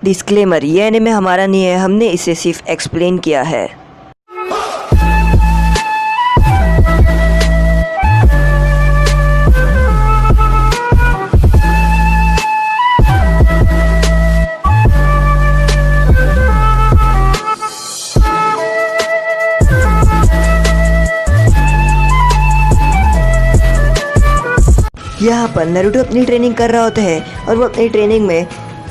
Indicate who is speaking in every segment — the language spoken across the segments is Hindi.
Speaker 1: डिस्क्लेमर, ये एनिमे हमारा नहीं है, हमने इसे सिर्फ एक्सप्लेन किया है। यहाँ पर नारुतो अपनी ट्रेनिंग कर रहा होता है और वो अपनी ट्रेनिंग में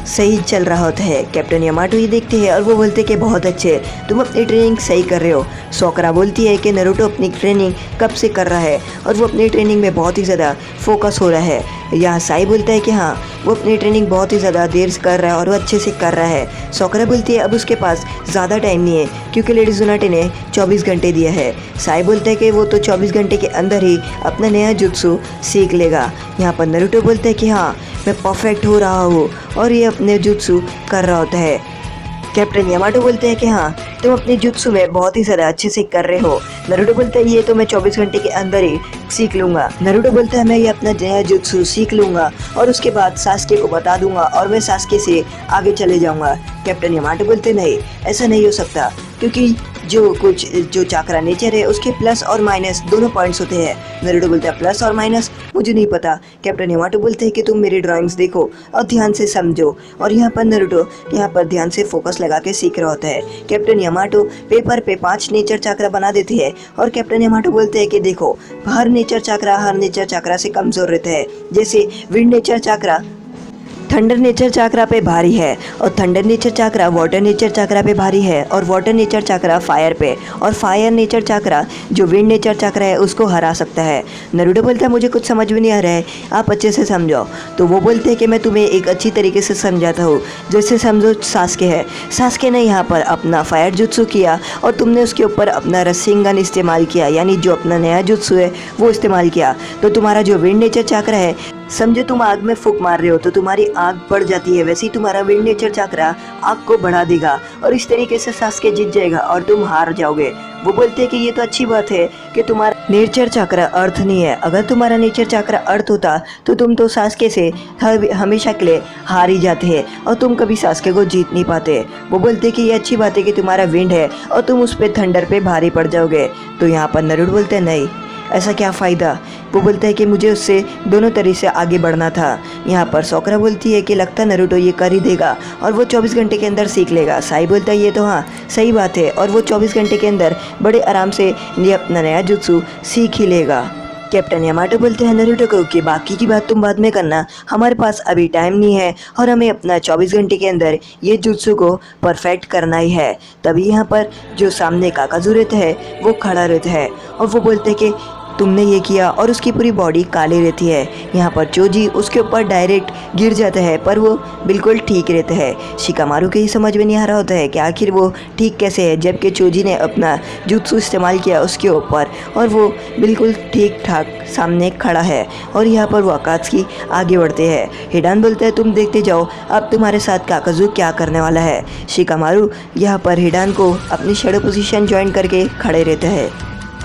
Speaker 1: सही चल रहा होता है। कैप्टन यामाटो ये देखते हैं और वो बोलते हैं कि बहुत अच्छे, तुम अपनी ट्रेनिंग सही कर रहे हो। सोकरा बोलती है कि नारुतो अपनी ट्रेनिंग कब से कर रहा है और वो अपनी ट्रेनिंग में बहुत ही ज़्यादा फोकस हो रहा है। यहाँ साई बोलता है कि हाँ, वो अपनी ट्रेनिंग बहुत ही ज़्यादा देर से कर रहा है और वो अच्छे से कर रहा है। सोकरा बोलती है अब उसके पास ज़्यादा टाइम नहीं है क्योंकि लेडी जुनाटे ने 24 घंटे दिया है। साई बोलता है कि वो तो 24 घंटे के अंदर ही अपना नया जुत्सु सीख लेगा। यहाँ पर नारुतो बोलता है कि हाँ, मैं परफेक्ट हो रहा हूँ और ये अपने जुत्सु कर रहा होता है। कैप्टन यामाटो बोलते हैं कि हाँ, तुम अपने जुत्सु में बहुत ही ज़्यादा अच्छे से कर रहे हो। नारुतो बोलता है ये तो मैं 24 घंटे के अंदर ही सीख लूँगा। नारुतो बोलता है मैं ये अपना नया जुत्सु सीख लूँगा और उसके बाद सास्के को बता दूंगा और मैं सास्के से आगे चले जाऊँगा। कैप्टन यामाटो बोलते नहीं, ऐसा नहीं हो सकता क्योंकि जो चाक्रा नेचर है उसके प्लस और माइनस दोनों पॉइंट्स होते हैं। नारुतो बोलता है प्लस और माइनस मुझे नहीं पता। कैप्टन यामाटो बोलते हैं कि तुम मेरी ड्राइंग्स देखो और ध्यान से समझो। और यहाँ पर नारुतो यहाँ पर ध्यान से फोकस लगा के सीख रहा होता है। कैप्टन यामाटो पेपर पे 5 नेचर चाक्रा बना देती है और कैप्टन यामाटो बोलते हैं कि देखो, हर नेचर चाक्रा से कमज़ोर रहता है। जैसे wind nature chakra thunder nature chakra पे भारी है और thunder nature chakra water nature chakra पे भारी है और वाटर नेचर चाक्रा फायर पे, और फायर नेचर चाक्रा जो विंड नेचर चाक्रा है उसको हरा सकता है। नारुतो बोलता है मुझे कुछ समझ में नहीं आ रहा है, आप अच्छे से समझाओ। तो वो बोलते हैं कि मैं तुम्हें एक अच्छी तरीके से समझाता हूँ। जैसे समझो सास्के है, सास्के ने यहाँ पर अपना फायर जुत्सु किया और तुमने उसके ऊपर अपना रस्सिंगन इस्तेमाल किया, यानी जो अपना नया जुत्सु है वो इस्तेमाल किया। तो तुम्हारा जो विंड नेचर चाक्रा है, समझो तुम आग में फूंक मार रहे हो तो तुम्हारी आग बढ़ जाती है, वैसे ही तुम्हारा विंड नेचर चाक्रा आग को बढ़ा देगा और इस तरीके से सास्के जीत जाएगा और तुम हार जाओगे। वो बोलते हैं कि ये तो अच्छी बात है कि तुम्हारा नेचर चाक्रा अर्थ नहीं है। अगर तुम्हारा नेचर चाक्रा अर्थ होता तो तुम तो सास्के से हमेशा के लिए हार ही जाते हैं और तुम कभी सास्के को जीत नहीं पाते। वो बोलते हैं कि ये अच्छी बात है कि तुम्हारा विंड है और तुम उस पर थंडर पे भारी पड़ जाओगे। तो यहाँ पर नारुतो बोलते हैं नहीं, ऐसा क्या फ़ायदा। वो बोलता है कि मुझे उससे दोनों तरह से आगे बढ़ना था। यहाँ पर सोकरा बोलती है कि लगता नारुतो ये कर ही देगा और वो 24 घंटे के अंदर सीख लेगा। साई बोलता है ये तो हाँ सही बात है और वो 24 घंटे के अंदर बड़े आराम से ये अपना नया जुत्सु सीख ही लेगा। कैप्टन यामाटो बोलते हैं नारुतो को कि बाकी की बात तुम बाद में करना, हमारे पास अभी टाइम नहीं है और हमें अपना 24 घंटे के अंदर ये जुत्सु को परफेक्ट करना ही है। तभी यहाँ पर जो सामने काकाजू रहता है वो खड़ा रहता है और वो बोलते हैं कि तुमने ये किया, और उसकी पूरी बॉडी काली रहती है। यहाँ पर चोजी उसके ऊपर डायरेक्ट गिर जाता है पर वो बिल्कुल ठीक रहता है। शिकामारू के ही समझ में नहीं आ रहा होता है कि आखिर वो ठीक कैसे है, जबकि चोजी ने अपना जुत्सु इस्तेमाल किया उसके ऊपर और वो बिल्कुल ठीक ठाक सामने खड़ा है। और यहाँ पर वो अकात्सुकी आगे बढ़ते हैं। हिडान बोलता है तुम देखते जाओ अब तुम्हारे साथ काकाजू क्या करने वाला है। शिकामारू यहाँ पर हिडान को अपनी शैडो पोजीशन ज्वाइन करके खड़े रहते हैं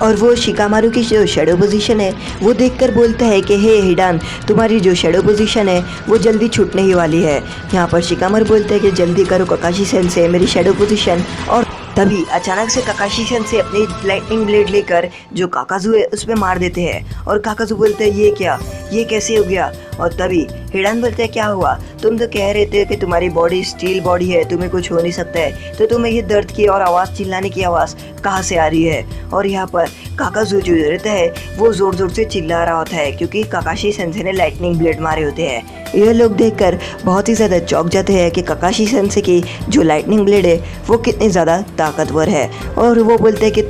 Speaker 1: और वो शिकामारू की जो शैडो पोजीशन है वो देखकर बोलता है कि हे हिडान, तुम्हारी जो शैडो पोजीशन है वो जल्दी छूटने ही वाली है। यहाँ पर शिकामारू बोलता है कि जल्दी करो काकाशी सेंसे मेरी शैडो पोजीशन। और तभी अचानक से काकाशी सेंसे अपनी लाइटनिंग ब्लेड लेकर जो काकाजू है उस पर मार देते हैं और काकाजू बोलते हैं ये क्या, ये कैसे हो गया। और तभी हिडान बोलते हैं क्या हुआ, तुम तो कह रहे थे कि तुम्हारी बॉडी स्टील बॉडी है, तुम्हें कुछ हो नहीं सकता है, तो तुम्हें ये दर्द की और आवाज़ चिल्लाने की आवाज़ कहाँ से आ रही है। और यहाँ पर काकाजू जो रहता है वो ज़ोर ज़ोर से चिल्ला रहा होता है क्योंकि काकाशी सेंसे ने लाइटनिंग ब्लेड मारे होते हैं। ये लोग देखकर बहुत ही ज़्यादा चौंक जाते हैं कि काकाशी सेंसे की जो लाइटनिंग ब्लेड है वो कितनी ज़्यादा ताकतवर है। और वो बोलते हैं कि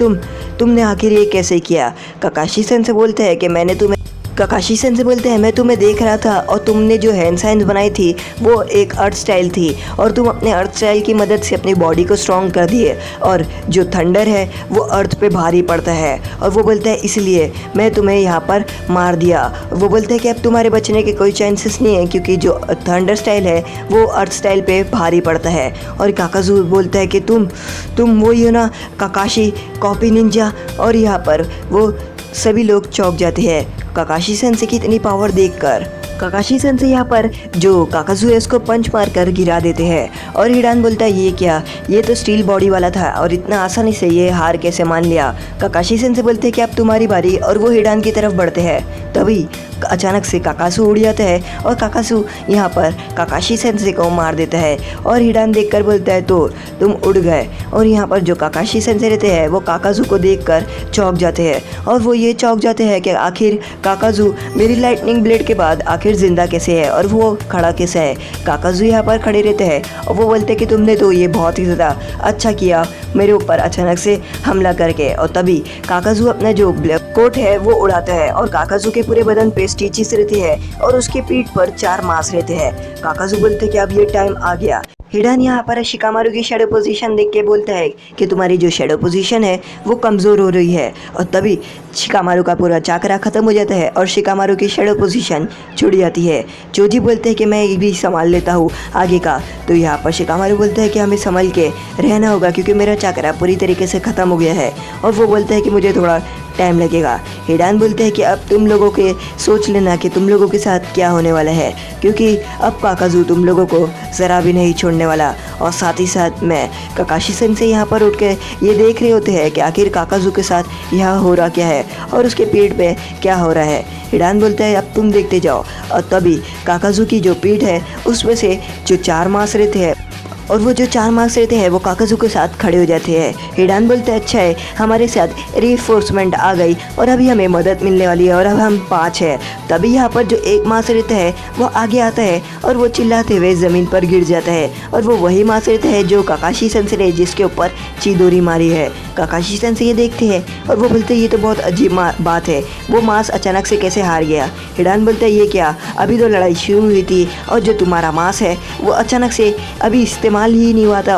Speaker 1: तुमने आखिर ये कैसे किया। काकाशी सेंसे बोलते हैं कि काकाशी सेंसे बोलते हैं मैं तुम्हें देख रहा था और तुमने जो हैंड साइंस बनाई थी वो एक अर्थ स्टाइल थी और तुम अपने अर्थ स्टाइल की मदद से अपनी बॉडी को स्ट्रॉन्ग कर दिए और जो थंडर है वो अर्थ पे भारी पड़ता है। और वो बोलता है इसलिए मैं तुम्हें यहाँ पर मार दिया। वो बोलते हैं कि अब तुम्हारे बचने के कोई चांसेस नहीं है क्योंकि जो थंडर स्टाइल है वो अर्थ स्टाइल पे भारी पड़ता है। और काकाजू बोलता है कि तुम वही हो ना काकाशी कॉपी निंजा। और यहाँ पर वो सभी लोग चौंक जाते हैं काकाशी सेंसे की इतनी पावर देखकर। काकाशी सेंसे यहाँ पर जो काकाजू है उसको पंच मार कर गिरा देते हैं और हिडान बोलता है ये क्या, ये तो स्टील बॉडी वाला था और इतना आसानी से ये हार कैसे मान लिया। काकाशी सेंसे बोलते हैं कि अब तुम्हारी बारी, और वो हिडान की तरफ बढ़ते हैं। तभी अचानक से काकासू उड़ जाता है और काकासू यहाँ पर काकाशी सेंसे को मार देता है और हिडान देखकर बोलता है तो तुम उड़ गए। और यहाँ पर जो काकाशी सेंसे रहते हैं वो काकाजू को देखकर चौंक जाते हैं और वो ये चौंक जाते हैं कि आखिर काकाजू मेरी लाइटनिंग ब्लेड के बाद आखिर जिंदा कैसे है और वो खड़ा कैसे है। काकाजू यहाँ पर खड़े रहते हैं और वो बोलते हैं कि तुमने तो ये बहुत ही ज़्यादा अच्छा किया मेरे ऊपर अचानक से हमला करके। और तभी काकाजू अपना जो ब्लैक कोट है वो उड़ाता है और काकाजू के पूरे बदन पे स्टिचेस रहती है और उसके पीठ पर 4 मांस रहते हैं। काकाजू बोलते हैं कि अब ये टाइम आ गया। हिडान यहाँ पर शिकामारू की शेडो पोजीशन देख के बोलता है कि तुम्हारी जो शेडो पोजीशन है वो कमज़ोर हो रही है। और तभी शिकामारू का पूरा चाकरा ख़त्म हो जाता है और शिकामारू की शेडो पोजीशन छूट जाती है। जोजी बोलते हैं कि मैं ये भी संभाल लेता हूँ आगे का। तो यहाँ पर शिकामारू बोलता है कि हमें संभल के रहना होगा क्योंकि मेरा चाकरा पूरी तरीके से ख़त्म हो गया है और वो बोलता है कि मुझे थोड़ा टाइम लगेगा। हिडान बोलते हैं कि अब तुम लोगों के सोच लेना कि तुम लोगों के साथ क्या होने वाला है, क्योंकि अब काकाजू तुम लोगों को ज़रा भी नहीं छोड़ने वाला। और साथ ही साथ मैं काकाशी सेंसे यहाँ पर उठ के ये देख रहे होते हैं कि आखिर काकाजू के साथ यहाँ हो रहा क्या है और उसके पेट पे क्या हो रहा है। हिडान बोलता है अब तुम देखते जाओ। और तभी काकाजू की जो पीठ है उसमें से जो 4 मांस रहते हैं और वो जो 4 मार्क्स रहते हैं वो काकाजू के साथ खड़े हो जाते हैं। हिडान बोलते हैं अच्छा है हमारे साथ रीफोर्समेंट आ गई और अभी हमें मदद मिलने वाली है और अब हम 5 हैं। तभी यहाँ पर जो 1 मार्क्स रहता है वो आगे आता है और वो चिल्लाते हुए ज़मीन पर गिर जाता है और वो वही मार्क्स रहता है जो काकाशी सेंसे ने जिसके ऊपर चिदोरी मारी है। काकाशी सेंसे ये देखते हैं और वो बोलते हैं ये तो बहुत अजीब बात है, वो मांस अचानक से कैसे हार गया। हिडान बोलते हैं ये क्या, अभी तो लड़ाई शुरू हुई थी और जो तुम्हारा मांस है वो अचानक से अभी इस्तेमाल ही नहीं हुआ था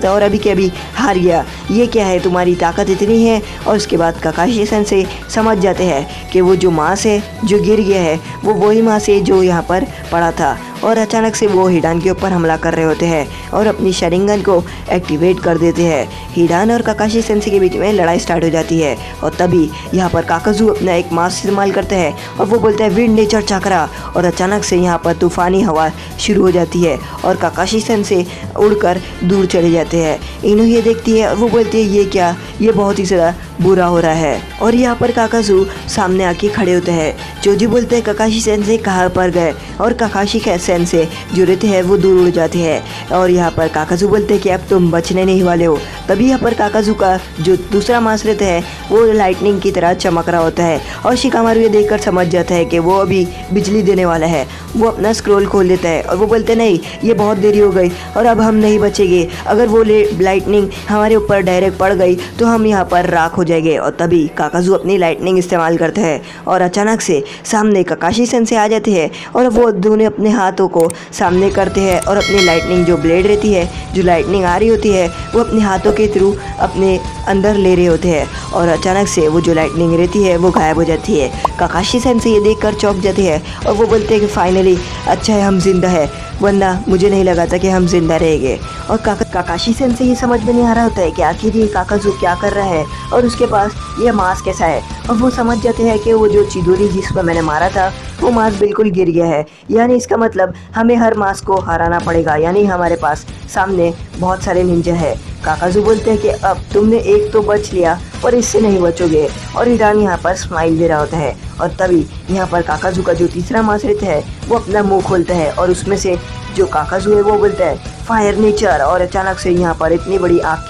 Speaker 1: और अभी के अभी हार गया। ये क्या है, तुम्हारी ताकत इतनी है। और उसके बाद काकाशी सेंसे समझ जाते हैं कि वो जो मांस है जो गिर गया है वो वही मांस है जो यहाँ पर पड़ा था। और अचानक से वो हिडान के ऊपर हमला कर रहे होते हैं और अपनी शरिंगन को एक्टिवेट कर देते हैं। हिडान और काकाशी सेंसे के बीच में लड़ाई स्टार्ट हो जाती है और तभी यहाँ पर काकाजू अपना एक मास्क इस्तेमाल करते हैं और वो बोलते हैं विंड नेचर चक्रा। और अचानक से यहाँ पर तूफ़ानी हवा शुरू हो जाती है और काकाशी सेंसे उड़कर दूर चले जाते हैं। इन्हों ये देखती है और वो बोलती है ये क्या, ये बहुत ही ज़्यादा बुरा हो रहा है। और यहाँ पर काकाजू सामने आके खड़े होते हैं। जोजी बोलते हैं काकाशी सेंसे कहाँ पर गए और काकाशी सेंसे जो रहते हैं वो दूर उड़ जाते हैं। और यहाँ पर काकाजू बोलते हैं कि अब तुम बचने नहीं वाले हो। तभी यहाँ पर काकाजू का जो दूसरा मांस रहता है वो लाइटनिंग की तरह चमक रहा होता है और शिकामारू ये देखकर समझ जाता है कि वो अभी बिजली देने वाला है। वो अपना स्क्रोल खोल लेता है और वो बोलते नहीं ये बहुत देरी हो गई और अब हम नहीं बचेंगे, अगर वो लाइटनिंग हमारे ऊपर डायरेक्ट पड़ गई तो हम यहाँ पर राख हो जाएंगे। और तभी काकाजू अपनी लाइटनिंग इस्तेमाल करते हैं और अचानक से सामने काकाशी सेंसे आ जाते हैं और वो दोनों अपने हाथों को सामने करते हैं और अपनी लाइटनिंग जो ब्लेड रहती है, जो लाइटनिंग आ रही होती है वो अपने हाथों के थ्रू अपने अंदर ले रहे होते हैं और अचानक से वो जो लाइटनिंग रहती है वो गायब हो जाती है। काकाशी सेंसे ये देखकर चौंक जाते हैं और वो बोलते हैं कि फाइनली अच्छा है हम जिंदा है, वरना मुझे नहीं लगा था कि हम जिंदा रहेंगे। और काकाशी सेंसे ये समझ में नहीं आ रहा होता है कि आखिर ये काकाजू क्या कर रहा है और उसके पास ये मांस कैसा है। और वो समझ जाते हैं कि वो जो चिदोरी जिस पर मैंने मारा था वो मांस बिल्कुल गिर गया है, यानी इसका मतलब हमें हर मांस को हराना पड़ेगा, यानी हमारे पास सामने बहुत सारे निंजा है। काकाजू बोलते हैं कि अब तुमने एक तो बच लिया और इससे नहीं बचोगे। और हिडान यहाँ पर स्माइल दे रहा होता है और तभी यहाँ पर काकाजू का जो तीसरा मांस रहता है वो अपना मुंह खोलता है और उसमें से जो काकाजू है वो बोलता है फायर नेचर। और अचानक से यहाँ पर इतनी बड़ी आग